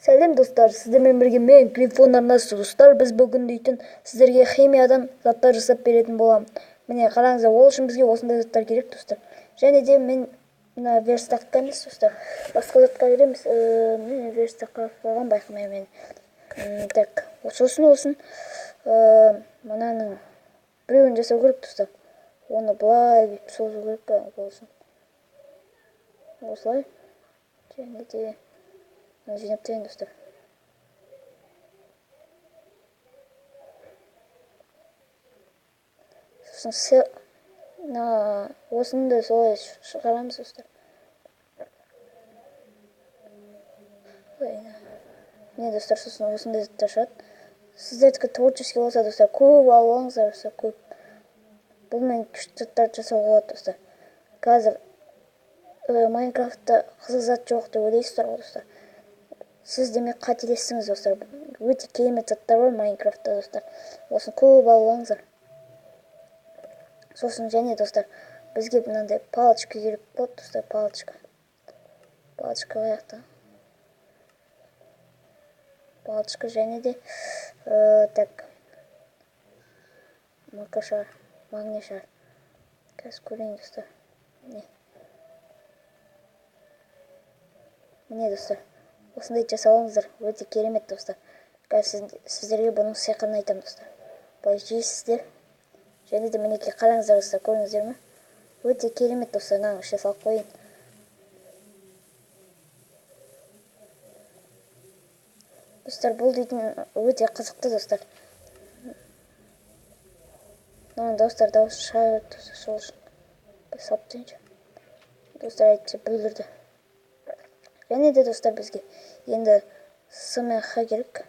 Сәлем достар, сіздермен бірге мен Грифон арнасы достар. Біз бүгін дейтін сіздерге химиядан заттар жасап беретін боламын. Міне қараңыздар, ол үшін бізге осындай заттар керек достар. Және де мен мына верстакқа емес достар, басқа затқа береміз. Мен верстакқа қойған байқамаймын мен. Так, сосын мынаның біреуін жасау керек достар. Оны былай созу керек болсын. Осылай. Және де жинап тастайын достар. Сосын осыны да солай шығарамыз достар. Міне достар, сосын осындай заттар шығады. Сіздердікі творческий болса достар, көп алыңыздар достар, көп. Бұнымен күшті заттарды жасауға болады достар. Қазір Майнкрафтта қызық зат жоқ деп ойлайсыздар ғой достар. Сіз демек қателестіңіз достар. Өте керемет заттар бар Майнкрафтта достар. Осын көп алыңыздар. Сосын және достар, бізге мынандай палочка керек болады достар, палочка. Палочка аяқта. Палочка және де так. Макашар, магнишар. Қазір көрейін достар. Міне достар, осындай жасауыңыздар, өте керемет достар. Қазір сіздерге бұның сиқырын айтамын достар. Былай жейсіздер. Және де мінекей қараңыздар достар, көрдіңіздер ме? Өте керемет достар, мынаны ішіне салып қойын. Достар, бұл дейтін өте қызықты достар. Мынаны достар, дауыс шыға берді достар, сол үшін салып тастайыншы. Достар айтты, бүлдірді. Және де достар, бізге енді С мен Х керек.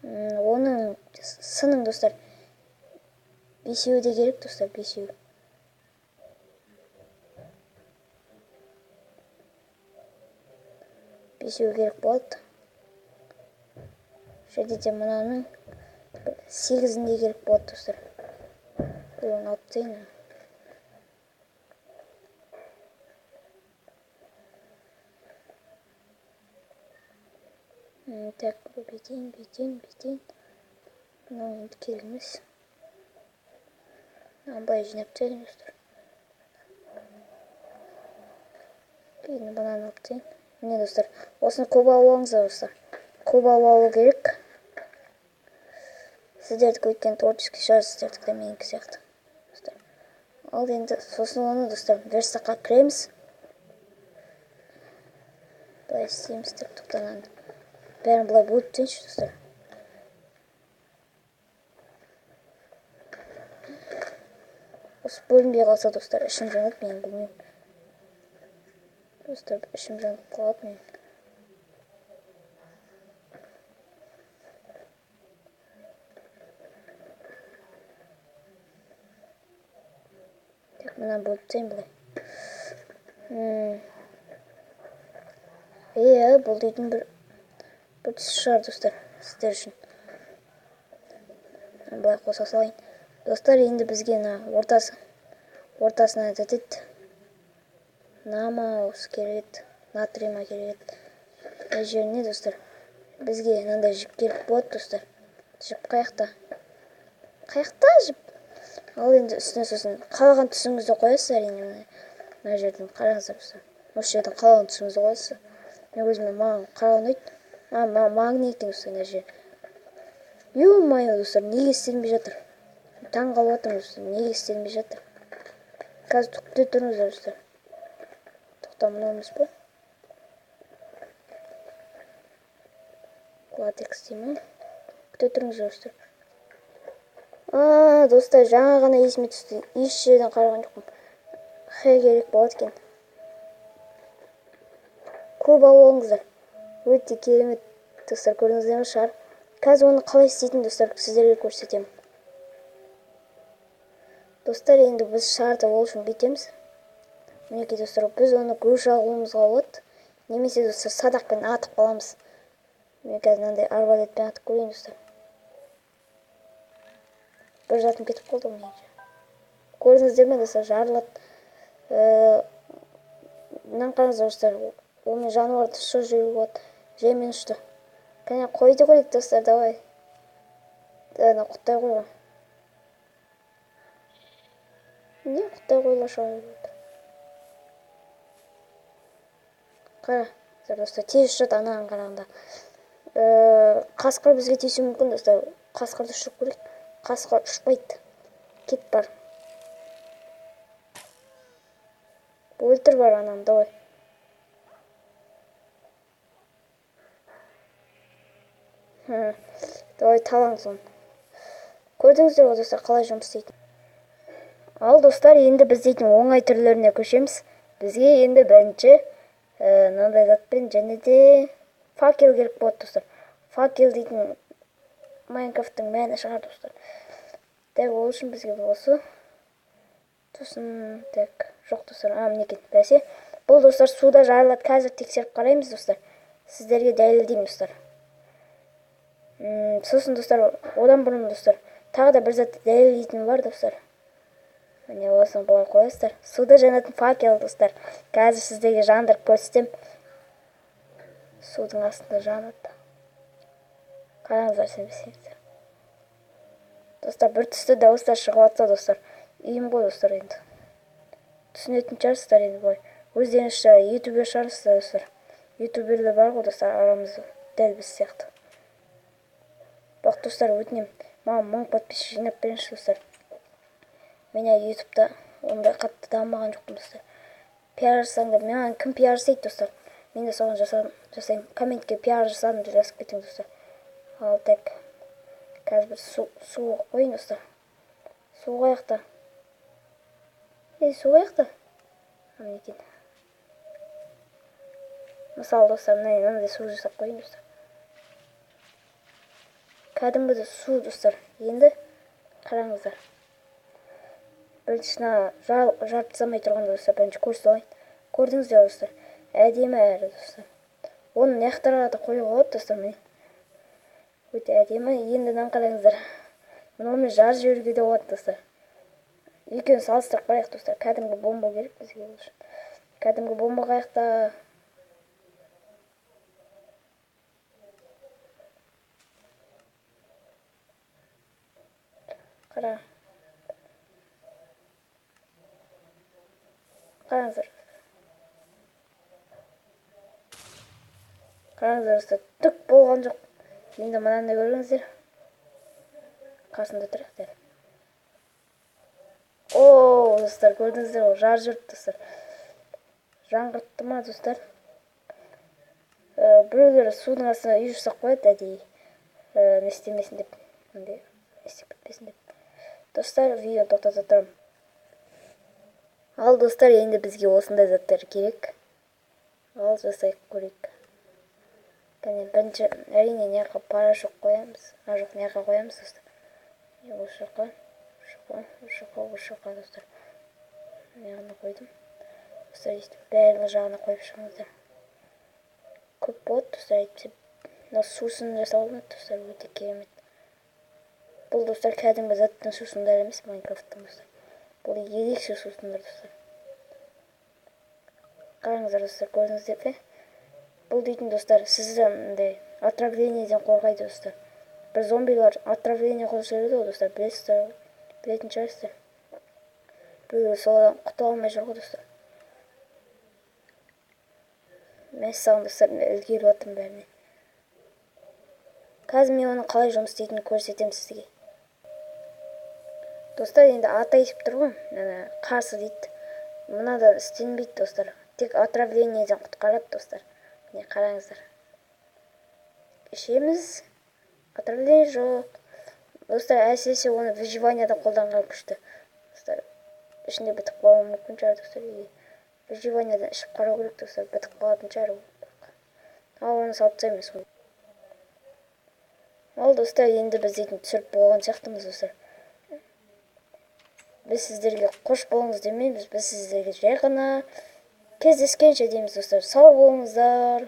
Оның С-ның достар бесеуі де керек достар, бесеуі. Бесеуі керек болады. Және де мынаның 8-інде керек болады достар. Оны алып тастайын. Так, бүйтейін. Мынау енді керек емес. Былай жинап тастайын достар. Кейін банан алып тастайын. Міне достар, осыны көп алуыңыздар достар. Көп алу керек. Сіздердікі өткен творческий шығар, сіздердікі де менікі сияқты. Ал енді сосын оны достар верстакқа кіреміз. Былай істейміз деп тоқтанады. Бәрін бұлай бөліп тастайыншы достар. Осы бөлінбей қалса достар, ішім жанады, мен білмеймін. Достар, ішім жанып қалады мен. Так, мына бөліп тастайын бұлай. Бұл дейтін бір түс шығар достар, сіздер үшін. Бұлай қоса салайын. Достар, енді бізге ортасына дәтет. Намаус керек, натрима керек. Жеріне достар, бізге мынандай жіп керек болады достар. Жіп қаяқта? Қаяқта жіп? Ал енді үстіне сосын қалаған түсіңізді қоясыз әрине. Мына жерден қараңыздар достар. Осы жерден қалаған түсіңізді қоясыз. Мен өзіме маған қарау ұнайды. Магний екен достар мына жер. Ё-моё достар, неге істелінбей жатыр? Таң қалып жатырмын достар, неге істелінбей жатыр? Қазір күте тұрыңыздар достар. Тоқта, мынау емес па? Латекс деймін. Күте тұрыңыздар достар. Достар, жаңа ғана есіме түсті. Еш жерден қараған жоқпын. Х керек болады екен. Көп алыңыздар. Өте керемет достар, көрдіңіздер ме шығар? Қазір оны қалай істейтін достар, сіздерге көрсетемін. Достар, енді біз шарды ол үшін бүйтеміз. Мінекей достар, біз оны груша алуымызға болады. Немесе достар, садақпен атып қаламыз. Мен қазір мынандай арбалетпен атып көрейін достар. Бір затым кетіп қалды ғой. Көрдіңіздер ме достар, жарылады. мынаны қараңыздар достар, онымен жануарды ұшырып жіберуге болады. Жаймен ұшты. Кәне қойды көрейік достар, давай. Ана құттай қойған. Не құттай қойла шығарып. Қара, достар, тез ұшады анаған қарағанда. Қасқыр бізге тиісі мүмкін достар. Қасқырды ұшырып көрейік. Қасқыр ұшпайды. Кет бар. Өлтір бар ананы, давай. Давай талаң соны. Көрдіңіздер ғой достар, қалай жұмыс істейтін. Ал достар, енді біз дейтін оңай түрлеріне көшеміз. Бізге енді бірінші мынандай затпен және де факел керек болады достар. Факел дейтін Майнкрафттың мәні шығар достар. Так, ол үшін бізге осы. Сосын, так, жоқ достар, мінекен, бәсе. Бұл достар суда жарылады. Қазір тексеріп қараймыз достар. Сіздерге дәлелдеймін достар. Сосын достар, одан бұрын достар, тағы да бір зат дәлелдейтін бар достар. Міне осыны былай қоясыздар. Суда жанатын факел достар. Қазір сіздерге жандырып көрсетем. Судың астында жанады. Қараңыздар сенбесеңіздер. Достар, бір түсті дауыстар шығып жатса достар. Үйім ғой достар енді. Түсінетін шығарсыздар енді былай. Өздеріңізше ютубер шығарсыздар достар. Ютуберлер бар ғой достар, арамызда дәл біз сияқты. Бірақ достар, өтінем, маған 1000 подписчик жинап беріңізші достар. Мен ютубта ондай қатты дамыған жоқпын достар. Пиар жасаңдар, маған кім пиар жасайды достар? Мен де соған жасаймын. Комментке пиар жасадым деп жазып кетіңіз достар. Ал так. Қазір бір су қойын достар. Су қаяқта. Су қаяқта. Мінекен. Мысалы достар, мынандай су жасап қойын достар. Кәдімгідей су достар. Енді қараңыздар. Біріншісіне жарты замай тұрғанда достар, бірінші көрсет алайын. Көрдіңіздер достар. Әдемі әрі достар. Оны наяқтарға да қойуға болады достар. Міне. Өте әдемі. Енді мынаны қараңыздар. Мұнымен жарып жіберуге де болады достар. Екеуін салыстырып қарайық достар. Кәдімгі бомба керек бізге ол үшін. Кәдімгі бомба қаяқта. Қара. Қараңыздар. Қараңыздар достар, түк болған жоқ. Енді мынаны көріңіздер. Қасында тұрақтар. Ооо достар, көрдіңіздер ғой, жар жүріп достар. Жаңғыртты ма достар? Біреулер судың астына үй жасап қояды әдейі. Не істемесін деп. Не істеп кетпесін деп. Достар, видеоны тоқтата тұрмын. Ал достар, енді бізге осындай заттар керек. Ал жасайық көрейік. Кәне бірінші әрине неғып парашют қоямыз. Жоқ, неғып қоямыз достар. Осы жаққа достар. Неғына қойдым. Достар, бәрінің жағына қойып шығыңыздар. Көп болады достар, әйтпесе. Мына сусын жасап алмайды достар, өте керемет. Бұл достар кәдімгі заттың сусындар емес, Майнкрафттың достар. Бұл ерекше сусындар достар. Қараңыздар достар, көрдіңіздер бе? Бұл дейтін достар, сізді отравлениеден қорғайды достар. Бір зомбилар отравление қылып жүреді ғой достар, білесіздер, білетін шығарсыздар. Біреулер содан құтыла алмай жүр ғой достар. Мәссаған достар, үлгеріп жатырмын бәріне. Қазір мен оның қалай жұмыс істейтінін көрсетемін сізге. Достар, енді аты айтып тұр ғой, қарсы дейді. Мынадан істенбейді достар. Тек отравлениеден құтқарады достар. Міне қараңыздар. Ішеміз. Отравление жоқ. Достар, әсіресе оны выживанияда қолданған күшті. Достар, ішінде бітіп қалуы мүмкін шығар достар. Выживаниядан ішіп қарау керек достар, бітіп қалатын шығар. Ал оны салып тастаймыз. Ал достар, енді біз дейтін түсіріп болған сияқтымыз достар. Біз сіздерге қош болыңыз демейміз, біз сіздерге жай ғана кездескенше дейміз достар. Сау болыңыздар.